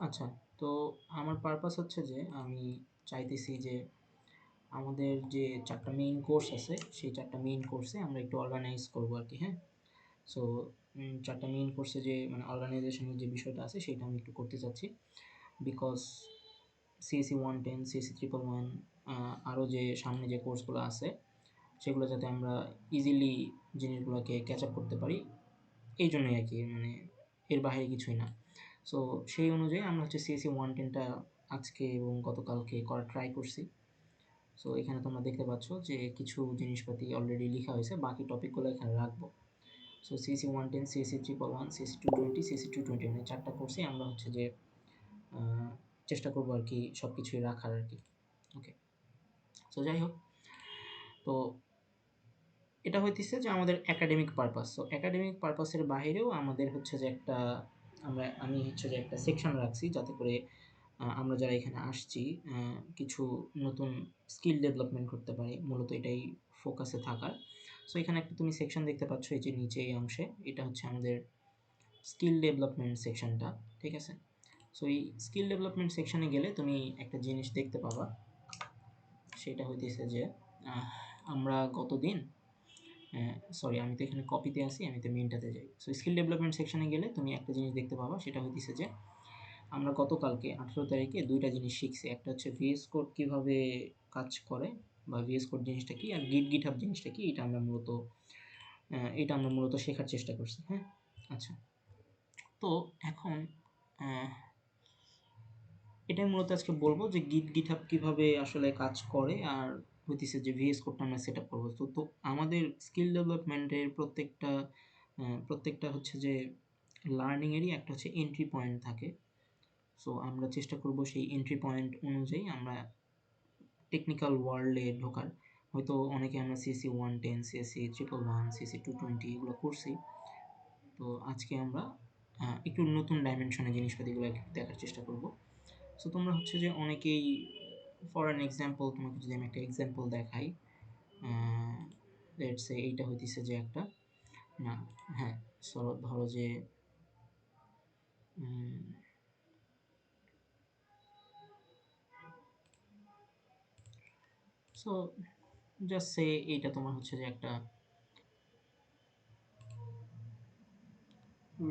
আচ্ছা, তো আমার পারপাস হচ্ছে যে আমি চাইতেছি যে আমাদের যে ৪ টা মেইন কোর্স আছে, সেই ৪ টা মেইন কোর্সে আমরা একটু অর্গানাইজ করবো আরকি, হ্যাঁ? সো ৪ টা মেইন কোর্সে যে মানে অর্গানাইজেশনের যে বিষয়টা আছে সেটা আমি একটু করতে চাচ্ছি। বিকজ সিএসই 110, সিএসই 111 আরও যে সামনে যে কোর্সগুলো আছে সেগুলো যাতে আমরা ইজিলি জিনিসগুলোকে ক্যাচ আপ করতে পারি, এই জন্যই আরকি, মানে এর বাহিরে কিছুই না। সো সেই অনুযায়ী আমরা হচ্ছে সিএসই 110টা আজকে এবং গতকালকে করার ট্রাই করছি। সো এখানে তোমরা দেখতে পাচ্ছ যে কিছু জিনিসপাতি অলরেডি লিখা হয়েছে, বাকি টপিকগুলো এখানে রাখবো। So CAC 110, CAC 111, CAC 220, CAC 220 মানে 4 টা কোর্সে আমরা হচ্ছে যে চেষ্টা করবো আরকি সব কিছুই রাখার আরকি। ওকে। সো যাই হোক, তো এটা হইতেছে যে আমাদের একাডেমিক পারপাস। সো একাডেমিক পারপাসের বাহিরেও আমাদের হচ্ছে যে একটা আমি হচ্ছে যে একটা সেকশন রাখছি যাতে করে আমরা যারা এখানে আসছি কিছু নতুন স্কিল ডেভেলপমেন্ট করতে পারি। মূলত এটাই ফোকাসে থাকার। সো এখানে একটা তুমি সেকশন দেখতে পাচ্ছ এই যে নিচে এই অংশে। এটা হচ্ছে আমাদের স্কিল ডেভেলপমেন্ট সেকশনটা। ঠিক আছে? সো এই স্কিল ডেভেলপমেন্ট সেকশনে গেলে তুমি একটা জিনিস দেখতে পাবা। সেটা হইতেছে যে আহ আমরা গতদিন সরি, আমি তো এখানে কপিতে আছি, আমি তো মেইনটাতে যাই। সো স্কিল ডেভেলপমেন্ট সেকশনে গেলে তুমি একটা জিনিস দেখতে পাবা, সেটা হইতেছে যে আমরা গতকালকে 18 তারিখে ২ টা জিনিস শিখছি। একটা হচ্ছে VS কোড কিভাবে কাজ করে বা VS কোড জিনিসটা কি আর GitHub জিনিসটা কি, এটা আমরা মূলত শেখার চেষ্টা করছি। হ্যাঁ? আচ্ছা। তো এখন এটাই মূলত আজকে বলব যে GitHub কিভাবে আসলে কাজ করে আর হইতেছে যে VS কোডটা আমরা সেটআপ করব। তো আমাদের স্কিল ডেভেলপমেন্টের প্রত্যেকটা হচ্ছে যে লার্নিং এরই একটা হচ্ছে এন্ট্রি পয়েন্ট থাকে। সো আমরা চেষ্টা করব সেই এন্ট্রি পয়েন্ট অনুযায়ী আমরা টেকনিক্যাল ওয়ার্ল্ডে ঢোকার। হয়তো অনেকে আমরা সিএসসি 110, সিএসসি 111, সিএসসি 220 এগুলো করছি। তো আজকে আমরা একটু নতুন ডাইমেনশনে জিনিসপাতিগুলো একটু দেখার চেষ্টা করব। সো তোমরা হচ্ছে যে অনেকেই ফর অ্যান এক্সাম্পল তোমাকে যদি আমি একটা এক্সাম্পল দেখাই, লেটস সে এইটা হইতেছে যে একটা না হ্যাঁ ধরো যে সো জাস্ট সে এইটা তোমার হচ্ছে যে একটা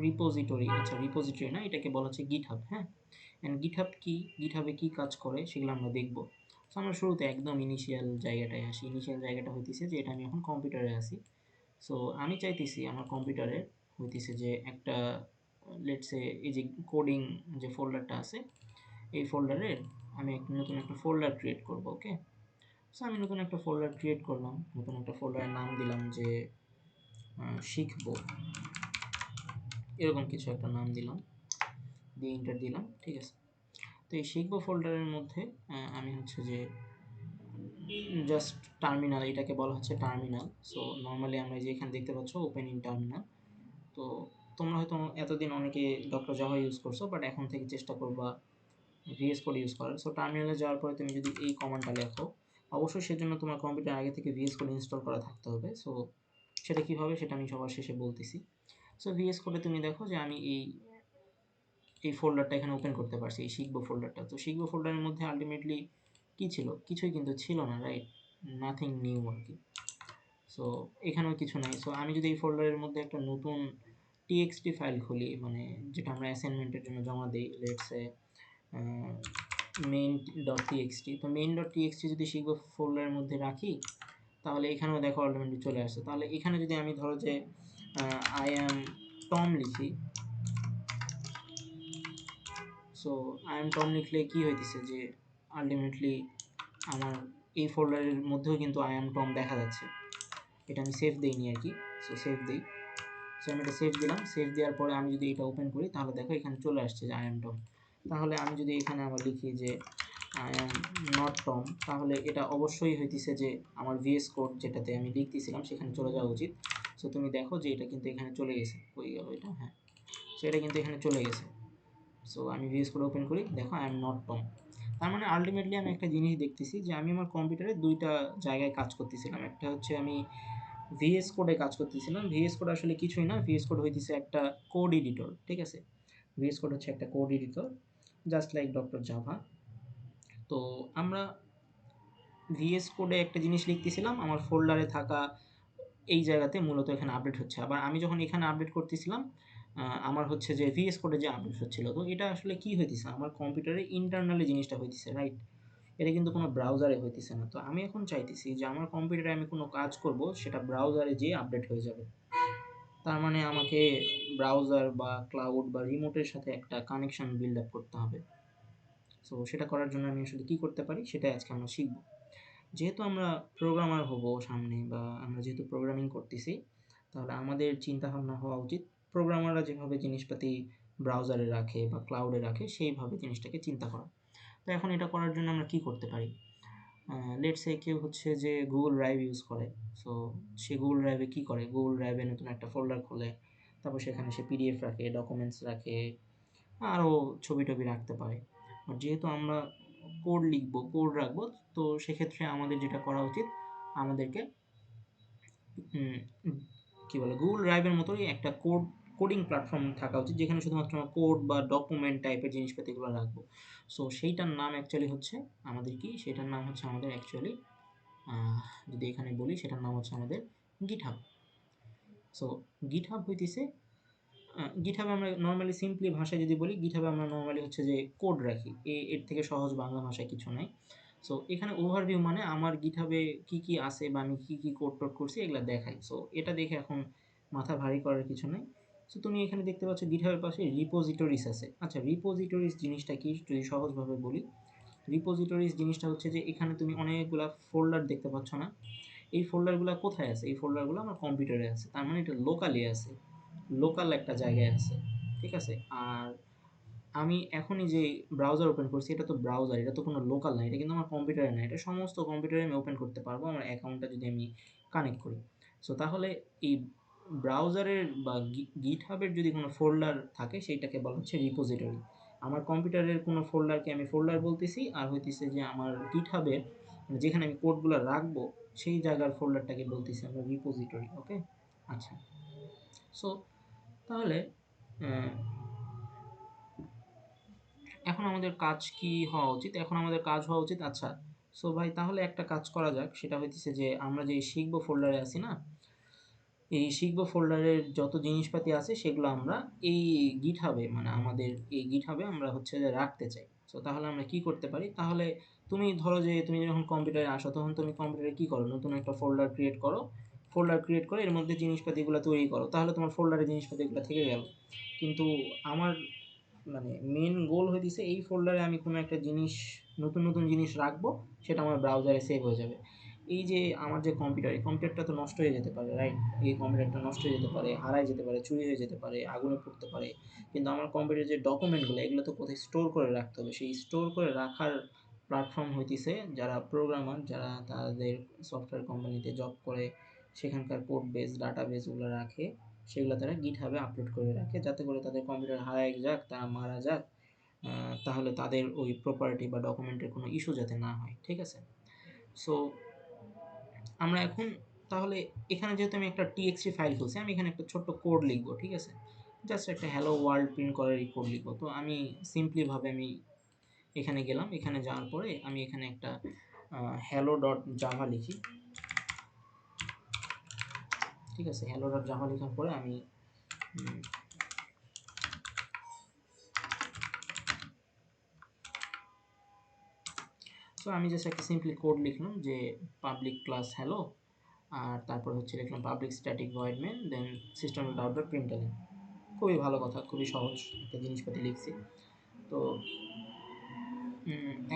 রিপোজিটরি। আচ্ছা, রিপোজিটরি না, এটাকে বলা হচ্ছে GitHub, হ্যাঁ? অ্যান্ড GitHub কি, GitHub এ কি কাজ করে সেগুলো আমরা দেখব। সো আমরা শুরুতে একদম ইনিশিয়াল জায়গাটায় আসি। ইনিশিয়াল জায়গাটা হইতেছে যে এটা আমি এখন কম্পিউটারে আছি। সো আমি চাইতেছি আমার কম্পিউটারে হইতেছে যে একটা লেটস সে এই যে কোডিং যে ফোল্ডারটা আছে, এই ফোল্ডারে আমি একটা নতুন একটা ফোল্ডার ক্রিয়েট করব। ওকে? সো আমি নতুন একটা ফোল্ডার ক্রিয়েট করলাম। নতুন একটা ফোল্ডারের নাম দিলাম যে শিখবো। এরকম কিছু একটা নাম দিলাম। দিয়ে এন্টার দিলাম। ঠিক আছে? তো এই শিখবো ফোল্ডারের মধ্যে আমি হচ্ছে যে জাস্ট টার্মিনাল, এটাকে বলা হচ্ছে টার্মিনাল। সো নরমালি আমরা যে এখানে দেখতে পাচ্ছ ওপেন ইন টার্মিনাল। তো তোমরা হয়তো এতদিন অনেকে ডক্টর জাভা ইউজ করছো, বাট এখন থেকে চেষ্টা করবা VS কোড ইউজ করার। সো টার্মিনালে যাওয়ার পরে তুমি যদি এই কমান্ডটা লেখো, অবশ্যই সেজন্য তোমার কম্পিউটার আগে থেকে VS কোড ইনস্টল করা থাকতে হবে। সো সেটা কীভাবে সেটা আমি সবার শেষে বলতেছি। সো VS কোডে তুমি দেখো যে আমি এই ফোল্ডারটা এখানে ওপেন করতে পারছি, এই শিখবো ফোল্ডারটা। তো শিখবো ফোল্ডারের মধ্যে আল্টিমেটলি কী ছিল? কিছুই কিন্তু ছিল না, রাইট? নাথিং নিউ আরকি। সো এখানেও কিছু নাই। সো আমি যদি এই ফোল্ডারের মধ্যে একটা নতুন TXT ফাইল খুলি, মানে যেটা আমরা অ্যাসাইনমেন্টের জন্য জমা দেই, লেটস সে main.txt, তো main.txt যদি শিখবো ফোল্ডারের মধ্যে রাখি, তাহলে এখানেও দেখো অটোমেটিক চলে আসছে। তাহলে এখানে যদি আমি ধরো যে I am Tom লিখি, সো I am Tom লিখলে কি হইতেছে যে আল্টিমেটলি আমার এই ফোল্ডারের মধ্যেও কিন্তু I am Tom দেখা যাচ্ছে। এটা আমি সেভ দেইনি আরকি। সো সেভ দেই। সো আমি এটা সেভ দিলাম। সেভ দেওয়ার পরে আমি যদি এটা ওপেন করি, তাহলে দেখো এখানে চলে আসছে যে I am Tom। তাহলে আমি যদি এখানে আবার লিখি যে I am not Tom, তাহলে এটা অবশ্যই হইতেছে যে আমার VS কোড যেটাতে আমি লিখতেছিলাম সেখানে চলে যাওয়া উচিত। সো তুমি দেখো যে এটা কিন্তু এখানে চলে গেছে। কই গেল এটা? হ্যাঁ। সো এটা কিন্তু এখানে চলে গেছে। সো আমি VS কোড ওপেন করি, দেখো I am not Tom। তার মানে আল্টিমেটলি আমি একটা জিনিস দেখতেছি যে আমি আমার কম্পিউটারে ২ টা জায়গায় কাজ করতেছিলাম। একটা হচ্ছে আমি VS কোডে কাজ করতেছিলাম। VS কোড আসলে কিছুই না। VS কোড হইতেছে একটা কোড এডিটর। ঠিক আছে? VS কোড হচ্ছে একটা code editor. Just like doctor Java. তো আমরা ভিএস কোডে একটা জিনিস লিখতেছিলাম, আমার ফোল্ডারে থাকা এই জায়গাতে মূলত এখানে আপডেট হচ্ছে। আবার আমি যখন এখানে আপডেট করতেছিলাম, আমার হচ্ছে যে ভিএস কোডে যে আপডেট হচ্ছিল, তো এটা আসলে কি হইতেছে, আমার কম্পিউটারে ইন্টারনালি জিনিসটা হইতেছে, রাইট? এটা কিন্তু কোনো ব্রাউজারে হইতেছে না। তো আমি এখন চাইতেছি যে আমার কম্পিউটারে আমি কোনো কাজ করব, সেটা ব্রাউজারে যেয়ে আপডেট হয়ে যাবে। তার মানে আমাকে ব্রাউজার বা ক্লাউড বা রিমোটের সাথে একটা কানেকশন বিল্ড আপ করতে হবে। সো সেটা করার জন্য আমি আসলে কী করতে পারি, সেটাই আজকে আমরা শিখব। যেহেতু আমরা প্রোগ্রামার হব সামনে, বা আমরা যেহেতু প্রোগ্রামিং করতেছি, তাহলে আমাদের চিন্তাভাবনা হওয়া উচিত প্রোগ্রামাররা যেভাবে জিনিসপাতি ব্রাউজারে রাখে বা ক্লাউডে রাখে সেইভাবে জিনিসটাকে চিন্তা করা। তো এখন এটা করার জন্য আমরা কী করতে পারি? লেটস সে কেউ হচ্ছে যে গুগল ড্রাইভ ইউজ করে। সো সে গুগল ড্রাইভে কী করে, গুগল ড্রাইভে নতুন একটা ফোল্ডার খোলে, তারপর সেখানে সে পিডিএফ রাখে, ডকুমেন্টস রাখে, আরও ছবি টবি রাখতে পারে। আর যেহেতু আমরা কোড লিখব, কোড রাখবো, তো সেক্ষেত্রে আমাদের যেটা করা উচিত, আমাদেরকে কী বলে, গুগল ড্রাইভের মতোই একটা কোডিং প্ল্যাটফর্ম থাকা উচিত, যেখানে শুধুমাত্র কোড বা ডকুমেন্ট টাইপের জিনিসপাতিগুলো রাখবো। সো সেইটার নাম অ্যাকচুয়ালি হচ্ছে আমাদের কি, সেটার নাম হচ্ছে আমাদের অ্যাকচুয়ালি, যদি এখানে বলি, সেটার নাম হচ্ছে আমাদের গিটহাব। সো গিটহাব হইতেছে, গিটহাবে আমরা নর্মালি সিম্পলি ভাষায় যদি বলি, গিটহাবে আমরা নর্মালি হচ্ছে যে কোড রাখি, এর থেকে সহজ বাংলা ভাষায় কিছু নাই। সো এখানে ওভারভিউ মানে আমার গিটহাবে কী কী আছে বা আমি কী কী কোড টোড করছি এগুলো দেখাই। সো এটা দেখে এখন মাথা ভারী করার কিছু নেই। সো তুমি এখানে দেখতে পাচ্ছ গিটহাবের পাশে রিপোজিটরিস আছে। আচ্ছা, রিপোজিটরিস জিনিসটা কি যদি সহজভাবে বলি, রিপোজিটরিস জিনিসটা হচ্ছে যে এখানে তুমি অনেকগুলা ফোল্ডার দেখতে পাচ্ছ না? এই ফোল্ডারগুলো কোথায় আছে? এই ফোল্ডারগুলো আমার কম্পিউটারে আছে। তার মানে এটা লোকালি আছে, লোকাল একটা জায়গায় আছে, ঠিক আছে? আর আমি এখনই যে ব্রাউজার ওপেন করছি, এটা তো ব্রাউজার, এটা তো কোনো লোকাল না, এটা কিন্তু আমার কম্পিউটারে না, এটা সমস্ত কম্পিউটারে আমি ওপেন করতে পারবো আমার অ্যাকাউন্টটা যদি আমি কানেক্ট করি। সো তাহলে এই ব্রাউজারের বা গিটহাবের যদি কোনো ফোল্ডার থাকে, সেইটাকে বলা হচ্ছে রিপোজিটরি। আমার কম্পিউটারের কোনো ফোল্ডারকে আমি ফোল্ডার বলতেছি, আর হইতেছে যে আমার গিটহাবের যেখানে আমি কোডগুলো রাখবো সেই জায়গার ফোল্ডারটাকে বলতেছি আমরা রিপোজিটরি। ওকে, আচ্ছা। সো তাহলে এখন আমাদের কাজ কি হওয়া উচিত? এখন আমাদের কাজ হওয়া উচিত, আচ্ছা, সো ভাই তাহলে একটা কাজ করা যাক, সেটা হইতেছে যে আমরা যে শিখবো ফোল্ডারে আছি না, এই শিখবো ফোল্ডারের যত জিনিসপাতি আছে সেগুলো আমরা এই গিটহাবে, মানে আমাদের এই গিটহাবে আমরা হচ্ছে যে রাখতে চাই। সো তাহলে আমরা কি করতে পারি? তাহলে তুমি ধরো যে তুমি যখন কম্পিউটারে আসো, তখন তুমি কম্পিউটারে কি করো, নতুন একটা ফোল্ডার ক্রিয়েট করো, ফোল্ডার ক্রিয়েট করে এর মধ্যে জিনিসপাতিগুলো তৈরি করো, তাহলে তোমার ফোল্ডারে জিনিসপাতিগুলো থেকে গেল। কিন্তু আমার মানে মেন গোল হইতেছে এই ফোল্ডারে আমি কোনো একটা জিনিস, নতুন নতুন জিনিস রাখবো, সেটা আমার ব্রাউজারে সেভ হয়ে যাবে। এই যে আমার যে কম্পিউটার, এই কম্পিউটারটা তো নষ্ট হয়ে যেতে পারে, রাইট? এই কম্পিউটারটা নষ্ট হয়ে যেতে পারে, হারায় যেতে পারে, চুরি হয়ে যেতে পারে, আগুনে পুড়তে পারে। কিন্তু আমার কম্পিউটারের যে ডকুমেন্টগুলো, এগুলো তো কোথায় স্টোর করে রাখতে হবে। সেই স্টোর করে রাখার প্ল্যাটফর্ম হইতেছে যারা প্রোগ্রামার, যারা তাদের সফটওয়্যার কোম্পানিতে জব করে, সেখানকার কোড বেস, ডাটা বেসগুলো রাখে, সেগুলো তারা গিটহাবে আপলোড করে রাখে, যাতে করে তাদের কম্পিউটার হারায় যাক, তারা মারা যাক, তাহলে তাদের ওই প্রপার্টি বা ডকুমেন্টের কোনো ইস্যু যাতে না হয়, ঠিক আছে? সো আমরা এখন তাহলে এখানে যেহেতু আমি একটা টিএক্সটি ফাইল খুলছি, আমি এখানে একটা ছোট্ট কোড লিখবো, ঠিক আছে? জাস্ট একটা হ্যালো ওয়ার্ল্ড প্রিন্ট করার এই কোড লিখবো। তো আমি সিম্পলিভাবে আমি এখানে গেলাম, এখানে যাওয়ার পরে আমি এখানে একটা হ্যালো ডট জাভা লিখি, ঠিক আছে? হ্যালো ডট জাভা লেখার পরে আমি সো আমি জাস্ট একটা সিম্পলি কোড লিখলাম যে পাবলিক ক্লাস হ্যালো, আর তারপর হচ্ছে লিখলাম পাবলিক স্ট্যাটিক ভয়েড মেন, দেন সিস্টেম ডট ডট প্রিন্টএলএন। খুবই ভালো কথা, খুবই সহজ একটা জিনিসপাতি লিখছি। তো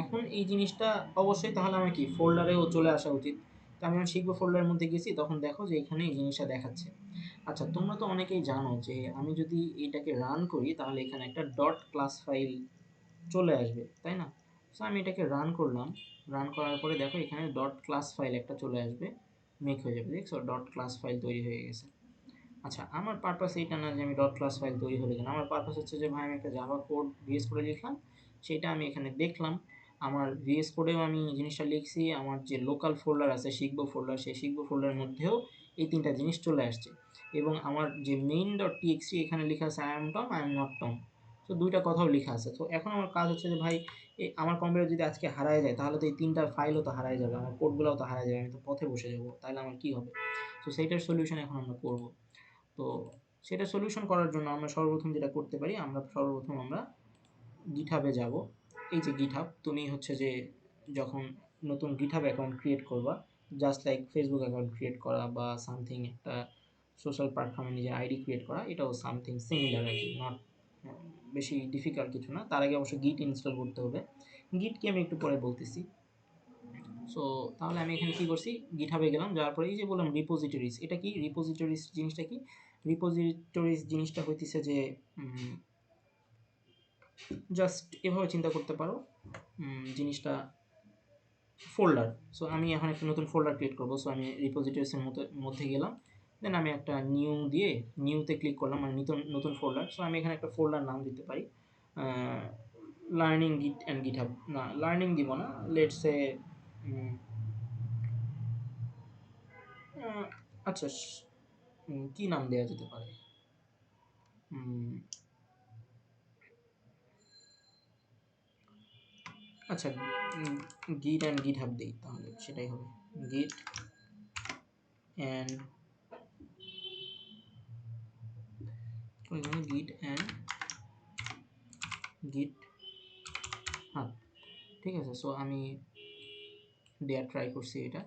এখন এই জিনিসটা অবশ্যই তাহলে আমার কি ফোল্ডারেও চলে আসা উচিত। তো আমি আমার শিখবো ফোল্ডারের মধ্যে গেছি, তখন দেখো যে এখানে এই জিনিসটা দেখাচ্ছে। আচ্ছা, তোমরা তো অনেকেই জানো যে আমি যদি এটাকে রান করি, তাহলে এখানে একটা ডট ক্লাস ফাইল চলে আসবে, তাই না? সো আমি এটাকে রান করলাম, রান করার পরে দেখো এখানে ডট ক্লাস ফাইল একটা চলে আসবে, মেক হয়ে যাবে, দেখছো ডট ক্লাস ফাইল তৈরি হয়ে গেছে। আচ্ছা, আমার পারপাস এইটা না যে আমি ডট ক্লাস ফাইল তৈরি হলো কিনা, আমার পারপাস হচ্ছে যে ভাই আমি একটা জাভা কোড ভিএস কোডে লিখলাম, সেটা আমি এখানে দেখলাম, আমার ভিএস কোডেও আমি জিনিসটা লিখছি, আমার যে লোকাল ফোল্ডার আছে শিখবো ফোল্ডার, সেই শিখবো ফোল্ডারের মধ্যেও এই তিনটা জিনিস চলে আসছে, এবং আমার যে মেইন ডট টিএক্সটি এখানে লেখা আছে I am Tom, I am not Tom. তো দুইটা কথাও লেখা আছে। তো এখন আমার কাজ হচ্ছে যে ভাই আমার কম্পিউটার যদি আজকে হারায় যায় তাহলে তো এই ৩ টা ফাইলও তো হারায় যাবে। আমার কোডগুলাও তো হারায় যাবে। আমি তো পথে বসে যাবো। তাহলে আমার কি হবে? তো সেইটার সলিউশন এখন আমরা করব। তো সেটা সলিউশন করার জন্য আমরা সর্বপ্রথম যেটা করতে পারি, আমরা GitHub এ যাবো। এই যে GitHub, তুমি হচ্ছে যে যখন নতুন GitHub অ্যাকাউন্ট ক্রিয়েট করবা, just like Facebook account create করা বা সামথিং একটা সোশ্যাল প্ল্যাটফর্মে নিজের আইডি ক্রিয়েট করা, এটাও সামথিং সিমিলার আরকি। নট বেশি ডিফিকাল্ট কিছু না। তার আগে অবশ্য Git ইনস্টল করতে হবে। Git কি আমি একটু পরে বলতেছি। সো তাহলে আমি এখানে কি করছি? GitHub এ গেলাম। যাওয়ার পরে এই যে বললাম রিপোজিটরিজ। এটা কি? রিপোজিটরিজ জিনিসটা কি? রিপোজিটরিজ জিনিসটা হইতেছে যে জাস্ট এভাবে চিন্তা করতে পারো, জিনিসটা ফোল্ডার। সো আমি এখন একটা নতুন ফোল্ডার ক্রিয়েট করবো। সো আমি রিপোজিটরিজের মধ্যে গেলাম। দেন আমি একটা নিউ দিয়ে নিউতে ক্লিক করলাম, মানে নতুন নতুন ফোল্ডার। সো আমি এখানে একটা ফোল্ডার নাম দিতে পারি লার্নিং গিট অ্যান্ড গিটহাব। না, লার্নিং দিব না, লেটস সে আচ্ছা, কি নাম দেওয়া যেতে পারে? আচ্ছা, গিট অ্যান্ড গিটহাব দিই, তাহলে সেটাই হবে। গিট অ্যান্ড গিট অ্যান্ড গিট হাব, ঠিক আছে। সো আমি দেওয়ার ট্রাই করছি এটা।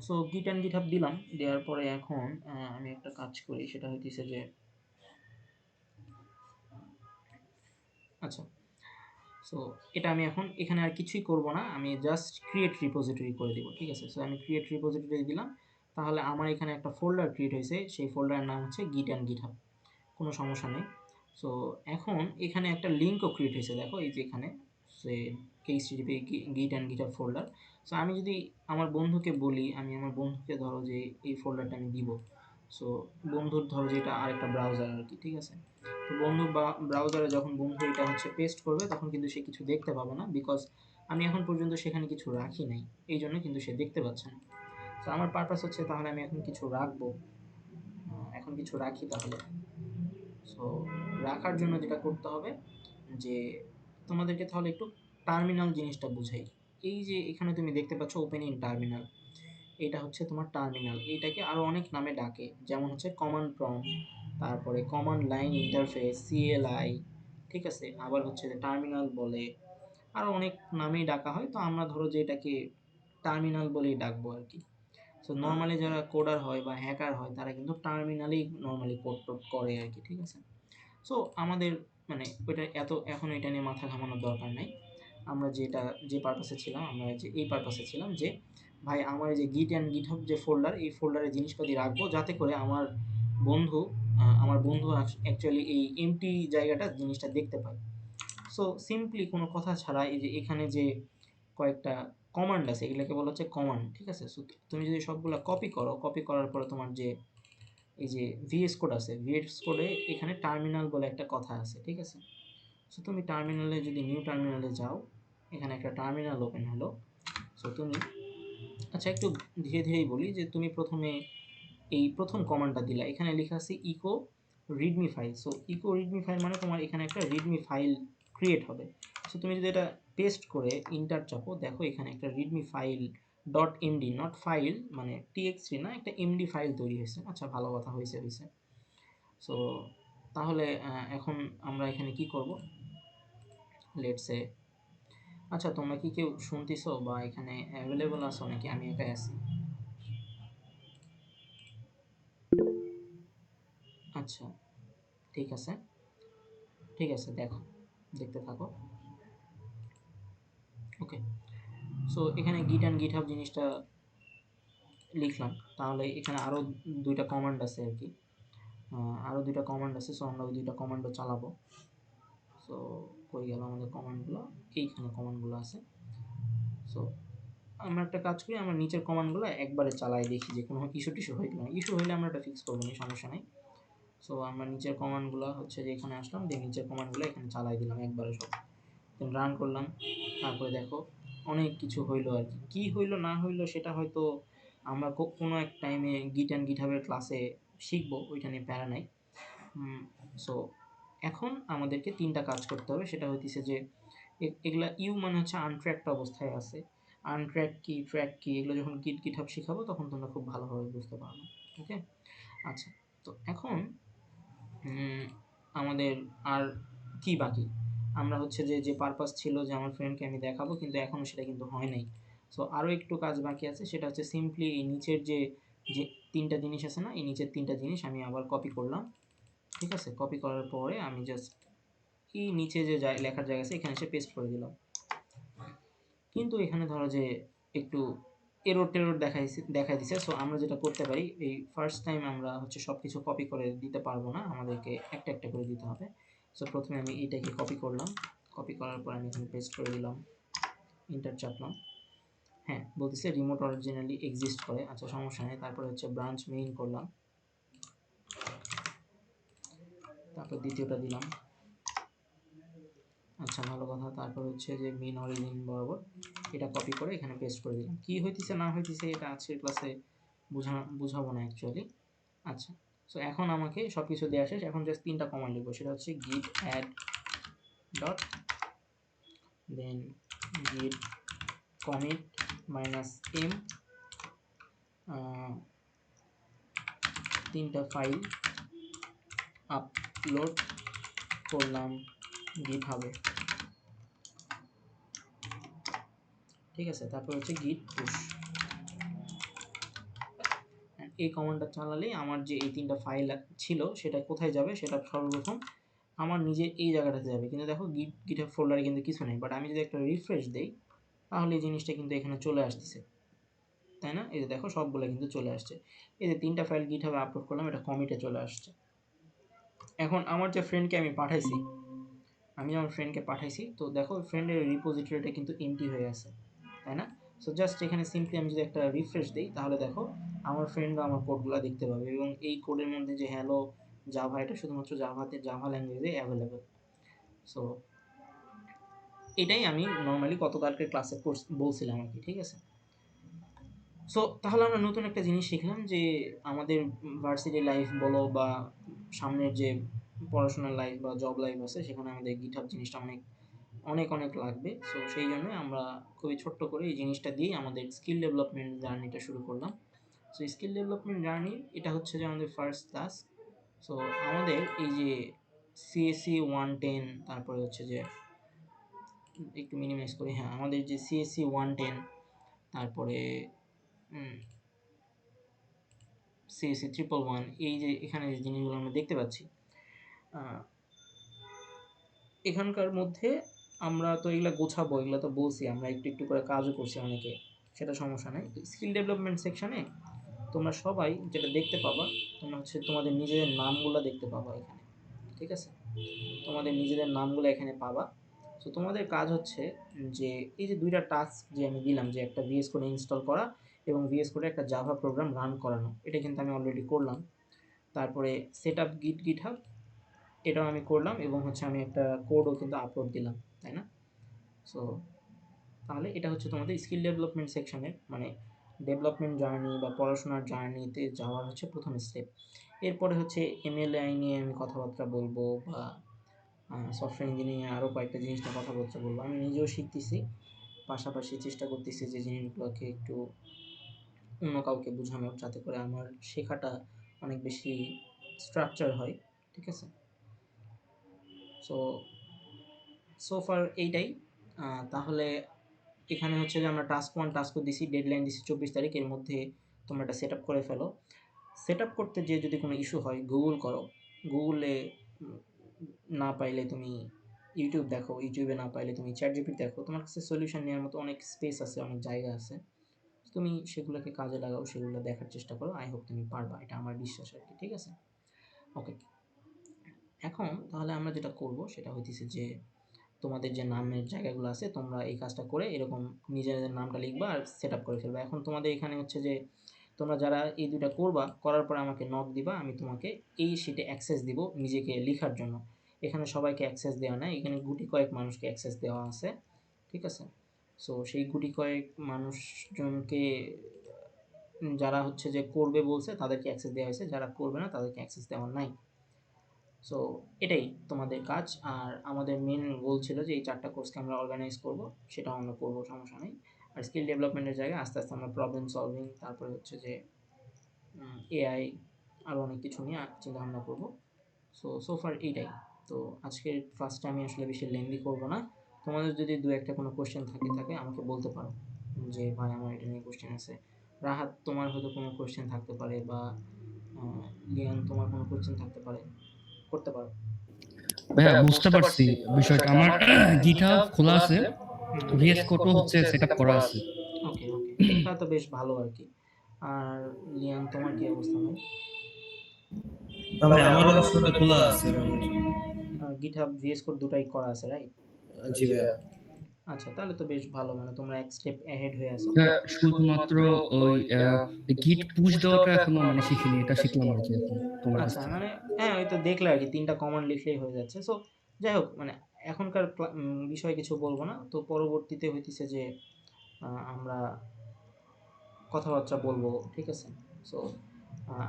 সো গিট অ্যান্ড গিটহাব দিলাম। দেওয়ার পরে এখন আমি একটা কাজ করি, সেটা হইতেছে যে আচ্ছা, সো এটা আমি এখন এখানে আর কিছুই করব না, আমি জাস্ট ক্রিয়েট রিপোজিটরি করে দিব, ঠিক আছে। সো আমি ক্রিয়েট রিপোজিটরি দিলাম। তাহলে আমার এখানে একটা ফোল্ডার ক্রিয়েট হয়েছে, সেই ফোল্ডারের নাম হচ্ছে গিট অ্যান্ড গিটহাব। কোনো সমস্যা নেই। সো এখন এখানে একটা লিঙ্কও ক্রিয়েট হয়েছে, দেখো এই যে এখানে সে এইচটিটিপি গিট অ্যান্ড গিটহাব ফোল্ডার। সো আমি যদি আমার বন্ধুকে বলি, আমি আমার বন্ধুকে ধরো যে এই ফোল্ডারটা আমি দিব। সো বন্ধুর ধরো যে এটা আরেকটা ব্রাউজার আর কি, ঠিক আছে। তো বন্ধু বা ব্রাউজারে যখন বন্ধু এটা হচ্ছে পেস্ট করবে, তখন কিন্তু সে কিছু দেখতে পাবে না, বিকজ আমি এখন পর্যন্ত সেখানে কিছু রাখি নাই, এই জন্য কিন্তু সে দেখতে পাচ্ছে না। তো আমার পারপাস হচ্ছে তাহলে আমি এখন কিছু রাখবো, এখন কিছু রাখি তাহলে। সো রাখার জন্য যেটা করতে হবে যে তোমাদেরকে তাহলে একটু টার্মিনাল জিনিসটা বুঝাই। এই যে এখানে তুমি দেখতে পাচ্ছ ওপেন ইন টার্মিনাল, এটা হচ্ছে তোমার টার্মিনাল। এটাকে আরও অনেক নামে ডাকে, যেমন হচ্ছে কমান্ড প্রম্পট, তারপরে কমান্ড লাইন ইন্টারফেস, সিএলআই, ঠিক আছে। আবার হচ্ছে যে টার্মিনাল বলে, আরও অনেক নামেই ডাকা হয়। তো আমরা ধরো যে এটাকে টার্মিনাল বলেই ডাকবো আর কি। সো নর্মালি যারা কোডার হয় বা হ্যাকার হয়, তারা কিন্তু টার্মিনালেই নর্মালি কোড টোড করে আর কি, ঠিক আছে। সো আমাদের মানে ওইটা এখন এটা নিয়ে মাথা ঘামানোর দরকার নাই। আমরা যে পারপাসে ছিলাম, আমরা যে এই পারপাসে ছিলাম যে ভাই আমার এই যে গিট অ্যান্ড গিটহাব যে ফোল্ডার, এই ফোল্ডারে জিনিসপাতি রাখবো যাতে করে আমার বন্ধু অ্যাকচুয়ালি এই এমটি জায়গাটা জিনিসটা দেখতে পায়। সো সিম্পলি কোনো কথা ছাড়া এই যে এখানে যে কয়েকটা কমান্ড আছে, এগুলোকে বলা হচ্ছে কমান্ড, ঠিক আছে। সো তুমি যদি সবগুলা কপি করো, কপি করার পরে তোমার যে এই যে ভিএস কোড আছে, ভিএস কোডে এখানে টার্মিনাল বলে একটা কথা আছে, ঠিক আছে। সো তুমি টার্মিনালে যদি নিউ টার্মিনালে যাও, এখানে একটা টার্মিনাল ওপেন হলো। সো তুমি আচ্ছা, একটু ধীরে ধীরেই বলি যে তুমি প্রথমে এই প্রথম কমান্ডটা দিলা, এখানে লেখা আছে echo readme file. So echo readme file মানে তোমার এখানে একটা রিডমি ফাইল ক্রিয়েট হবে। সো তুমি যদি এটা পেস্ট করে ইন্টার চাপো, দেখো এখানে একটা readme file dot MD, not file মানে টিএক্সটি না, একটা এমডি ফাইল তৈরি হয়েছে। আচ্ছা, ভালো কথা, হয়েছে। সো তাহলে এখন আমরা এখানে কি করব, লেটস সে আচ্ছা, তোমরা কি কেউ শুনতেছো বা এখানে অ্যাভেলেবল আছো নাকি আমি একাই আছি? আচ্ছা, ঠিক আছে, ঠিক আছে, দেখতে থাকো। ওকে, সো এখানে গিট অ্যান্ড গিটহাব জিনিসটা লিখলাম। তাহলে এখানে আরও দুইটা কমান্ড আছে আর কি, আরও দুইটা কমান্ড আছে। সো আমরা ওই দুইটা কমান্ডও চালাবো। সো কই গেল আমাদের কমান্ডগুলো? এইখানে কমান্ডগুলো আছে। সো আমরা একটা কাজ করি, আমরা নিচের কমান্ডগুলো একবারে চালাই, দেখি যে কোনো ইস্যু টিস্যু হয় কিনা। ইস্যু হইলে আমরা এটা ফিক্স করবো না, সমস্যা নেই। সো আমরা নিচের কমান্ডগুলো হচ্ছে যে এখানে আসলাম, দিয়ে নিচের কমান্ডগুলো এখানে চালাই দিলাম একবারে সব, দেন রান করলাম। তারপরে দেখো অনেক কিছু হইলো আর কি। কী হইলো না হইলো সেটা হয়তো আমরা কোনো এক টাইমে গিট অ্যান্ড গিটহাবের ক্লাসে শিখবো, ওইটা নিয়ে প্যারা নাই। সো এখন আমাদেরকে 3টা কাজ করতে হবে, সেটা হইতেছে যে এগুলা ইউ মানে হচ্ছে আনট্র্যাকড অবস্থায় আছে। আনট্র্যাক কি, ট্র্যাক কি, এগুলো যখন গিটহাব শিখাবো তখন তোমরা খুব ভালোভাবে বুঝতে পারবে। ওকে, আচ্ছা। তো এখন আমাদের আর কি বাকি? আমরা হচ্ছে যে পারপাস ছিল যে আমার ফ্রেন্ডকে আমি দেখাবো, কিন্তু এখনও সেটা কিন্তু হয় নাই। সো আরও একটু কাজ বাকি আছে, সেটা হচ্ছে সিম্পলি এই নিচের যে 3টা জিনিস আছে না, এই নিচের 3টা জিনিস আমি আবার কপি করলাম। ঠিক আছে, কপি করার পরে আমি জাস্ট এই নিচে যে লেখার জায়গা আছে এখানে এসে পেস্ট করে দিলাম। কিন্তু এখানে ধরো যে একটু এরর টেরর দেখাই দিছে। সো আমরা যেটা করতে পারি, এই ফার্স্ট টাইম আমরা হচ্ছে সব কিছু কপি করে দিতে পারবো না, আমাদেরকে একটা একটা করে দিতে হবে। সো প্রথমে আমি এইটাকে কপি করলাম, কপি করার পর আমি এখানে পেস্ট করে দিলাম, ইন্টার চাপলাম। হ্যাঁ, বলতেছে রিমোট অরিজিনালি এক্সিস্ট করে, আচ্ছা সমস্যা নেই। তারপরে হচ্ছে ব্রাঞ্চ মেইন করলাম, তারপর দ্বিতীয়টা দিলাম, আচ্ছা ভালো কথা। তারপর হচ্ছে যে মেইন অরিজিন বরাবর এটা কপি করে এখানে পেস্ট করে দিলাম। কি হইতেছে না হইতেছে এটা আজকের ক্লাসে বুঝাবো না অ্যাকচুয়ালি। আচ্ছা, সো এখন আমাকে সব কিছু দেওয়া শেষ, এখন জাস্ট 3টা কমান্ড লিখবো, সেটা হচ্ছে git add dot দেন git commit -m 3টা ফাইল আপলোড করলাম গিটহাবে। ঠিক আছে, তারপর হচ্ছে git push। এই কমান্ডটা চালালেই আমার যে এই 3টা ফাইল ছিল সেটা কোথায় যাবে, সেটা সর্বপ্রথম আমার নিজের এই জায়গাটাতে যাবে। কিন্তু দেখো গিটহাব ফোল্ডারে কিন্তু কিছু নেই, বাট আমি যদি একটা রিফ্রেশ দেই তাহলে এই জিনিসটা কিন্তু এখানে চলে আসতেছে, তাই না? এই যে দেখো সবগুলো কিন্তু চলে আসছে। এই যে 3টা ফাইল গিটহাবে আপলোড করলাম, এটা কমিটে চলে আসছে। এখন আমার যে ফ্রেন্ডকে আমি পাঠাইছি, আমার ফ্রেন্ডকে পাঠাইছি, তো দেখো ফ্রেন্ডের রিপোজিটরিটা কিন্তু এমটি হয়ে আছে, তাই না? সো জাস্ট এখানে সিম্পলি আমি যদি একটা রিফ্রেশ দিই তাহলে দেখো আমার ফ্রেন্ডরা আমার কোডগুলো দেখতে পাবে, এবং এই কোডের মধ্যে যে হ্যালো জাভা, এটা শুধুমাত্র জাভা ল্যাঙ্গুয়েজে অ্যাভেলেবেল। সো এটাই আমি নর্মালি গতকালকের ক্লাসে বলছিলাম আর কি, ঠিক আছে? সো তাহলে আমরা নতুন একটা জিনিস শিখলাম যে আমাদের ভার্সিটি লাইফ বলো বা সামনের যে পড়াশোনার লাইফ বা জব লাইফ আছে, সেখানে আমাদের গিটহাব জিনিসটা অনেক অনেক অনেক লাগবে। সো সেই জন্য আমরা খুবই ছোট্ট করে এই জিনিসটা দিয়ে আমাদের স্কিল ডেভেলপমেন্ট জার্নিটা শুরু করলাম। সো স্কিল ডেভেলপমেন্ট জার্নি এটা হচ্ছে যে আমাদের ফার্স্ট ক্লাস। সো আমাদের এই যে সিএসসি 110, তারপরে হচ্ছে যে একটু মিনিমাইজ করি, হ্যাঁ আমাদের যে সিএসসি 110, তারপরে সিএসসি 111, এই যে এখানে যে জিনিসগুলো আমরা দেখতে পাচ্ছি, এখানকার মধ্যে আমরা তো এগুলো গোছাবো, এগুলো তো বলছি, আমরা একটু একটু করে কাজও করছি অনেকে, সেটা সমস্যা নেই। স্কিল ডেভেলপমেন্ট সেকশনে তোমরা সবাই যেটা দেখতে পাবা, তোমরা হচ্ছে তোমাদের নিজেদের নামগুলো দেখতে পাবা এখানে, ঠিক আছে? তোমাদের নিজেদের নামগুলো এখানে পাবা। তো তোমাদের কাজ হচ্ছে যে এই যে 2টা টাস্ক যে আমি দিলাম, যে একটা ভিএস কোড ইনস্টল করা এবং ভিএস কোডে একটা জাভা প্রোগ্রাম রান করানো, এটা কিন্তু আমি অলরেডি করলাম। তারপরে সেট আপ গিটহাব, এটাও আমি করলাম, এবং হচ্ছে আমি একটা কোডও কিন্তু আপলোড দিলাম, তাই না? সো তাহলে এটা হচ্ছে তোমাদের স্কিল ডেভেলপমেন্ট সেকশনের মানে ডেভেলপমেন্ট জার্নি বা পড়াশোনার জার্নিতে যাওয়ার হচ্ছে প্রথম স্টেপ। এরপরে হচ্ছে এমএলআই নিয়ে আমি কথাবার্তা বলবো, বা সফটওয়্যার ইঞ্জিনিয়ারিং আরও কয়েকটা জিনিস নিয়ে কথাবার্তা বলবো। আমি নিজেও শিখতেছি, পাশাপাশি চেষ্টা করতেছি যে জিনিসগুলোকে একটু অন্য কাউকে বোঝানোর, যাতে করে আমার শেখাটা অনেক বেশি স্ট্রাকচার হয়, ঠিক আছে? সো সোফার এইটাই। তাহলে এখানে হচ্ছে যে আমরা টাস্ক 1 টাস্কও দিছি, ডেডলাইন দিছি 24 তারিখ, এর মধ্যে তোমরা এটা সেট আপ করে ফেলো। সেট আপ করতে যে যদি কোনো ইস্যু হয় গুগল করো, গুগলে না পাইলে তুমি ইউটিউব দেখো, ইউটিউবে না পাইলে তুমি চ্যাট জিপিটি দেখো, তোমার কাছে সলিউশন নেওয়ার মতো অনেক স্পেস আছে, অনেক জায়গা আছে, তুমি সেগুলোকে কাজে লাগাও, সেগুলো দেখার চেষ্টা করো। আই হোপ তুমি পারবা, এটা আমার বিশ্বাস আর কি, ঠিক আছে? ওকে, এখন তাহলে আমরা যেটা করব সেটা হইতেছে যে তোমাদের যে নামের জায়গাগুলো আছে তোমরা এই কাজটা করে এরকম নিজেদের নামটা লিখবা আর সেট আপ করে ফেলবা। এখন তোমাদের এখানে হচ্ছে যে তোমরা যারা এই দুটা করবা, করার পর আমাকে নক দিবা, আমি তোমাকে এই শিটে অ্যাক্সেস দিব নিজেকে লেখার জন্য। এখানে সবাইকে অ্যাক্সেস দেওয়া নাই, এখানে গুটি কয়েক মানুষকে অ্যাক্সেস দেওয়া আছে, ঠিক আছে? সো সেই গুটি কয়েক মানুষজনকে যারা হচ্ছে যে করবে বলছে তাদেরকে অ্যাক্সেস দেওয়া হয়েছে, যারা করবে না তাদেরকে অ্যাক্সেস দেওয়া নাই। সো এটাই তোমাদের কাজ। আর আমাদের মেন গোল ছিল যে এই ৪ টা কোর্সকে আমরা অর্গানাইজ করব। সেটাও আমরা করব, সমস্যা নেই। আর স্কিল ডেভেলপমেন্টের জায়গায় আস্তে, আস্তে আমরা প্রবলেম সলভিং, তারপরে হচ্ছে যে এআই, আরও অনেক কিছু নিয়ে চিন্তাভাবনা করব। সো ফার এইটাই। তো আজকের ক্লাসটা আমি আসলে বেশি লেন্দি করব না। তোমাদের যদি ২-১ টা কোনো কোয়েশ্চেন থাকে আমাকে বলতে পারো যে, "ভাই আমার এটা নিয়ে কোয়েশ্চেন আছে।" রাহাত, তোমার হয়তো কোনো কোয়েশ্চেন থাকতে পারে, বা আ লিয়ান, তোমার কোনো কোয়েশ্চেন থাকতে পারে, করতে পারো। ভাইয়া বুঝতে পারছি বিষয়টা। আমার GitHub খোলা আছে। হুম। VS Code ও হচ্ছে সেটআপ করা আছে। ওকে, ওকে। তাহলে তো বেশ ভালো আরকি। আর লিয়ান, তোমার কি অবস্থা ভাই? ভাই আমারও আসলে খোলা আছে ভাই। GitHub, VS Code দুটাই করা আছে, রাইট? জি ভাইয়া। আচ্ছা, তাহলে তো বেশ ভালো। মানে তোমরা এক স্টেপ অ্যাহেড হয়ে আছো। শুধুমাত্র ওই Git পুশ দেওয়াটা এখনো মানে শিখিনি। এটা শিখলাম আরকি এখন তোমার কাছ আচ্ছা, থেকে। মানে হ্যাঁ, ওই তো দেখলে আরকি ৩ টা কমান্ড লিখলেই হয়ে যাচ্ছে। সো যাই হোক, মানে এখনকার বিষয়ে কিছু বলব না। তো পরবর্তীতে হইতেছে যে আমরা কথাবার্তা বলবো, ঠিক আছে? সো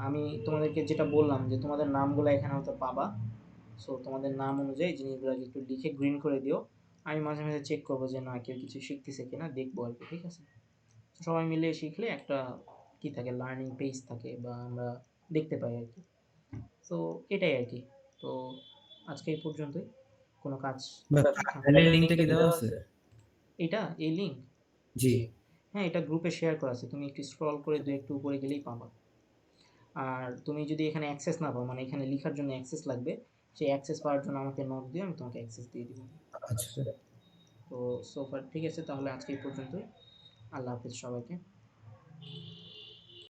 আমি তোমাদেরকে যেটা বললাম যে তোমাদের নামগুলা এখানে হয়তো পাবা। সো তোমাদের নাম অনুযায়ী জিনিসগুলাকে একটু লিখে গ্রিন করে দিও। আমি মাঝে, মাঝে চেক করব যে না কেউ কিছু শিখতেছে কিনা, দেখবো আরকি, ঠিক আছে? সবাই মিলে শিখলে একটা কি থাকে, লার্নিং পেজ থাকে, বা আমরা দেখতে পাই আরকি। সো এটাই আরকি। তো আজকে এই পর্যন্তই। কোনো কাজ ভাই হ্যাঁ, ফাইলের লিংকটা কি দেওয়া আছে? এই লিঙ্ক? জি। হ্যাঁ, এটা গ্রুপে শেয়ার করা আছে। তুমি একটু স্ক্রল করে ২-১ টা উপরে গেলেই পাবা। আর তুমি যদি এখানে অ্যাক্সেস না পাও, মানে এখানে লিখার জন্য অ্যাক্সেস লাগবে, সেই অ্যাক্সেস পাওয়ার জন্য আমাকে নক দিও, আমি তোমাকে অ্যাক্সেস দিয়ে দিব। আচ্ছা। তো সো ফার ঠিক আছে, তাহলে আজকে এই পর্যন্তই। আল্লাহ হাফেজ সবাইকে।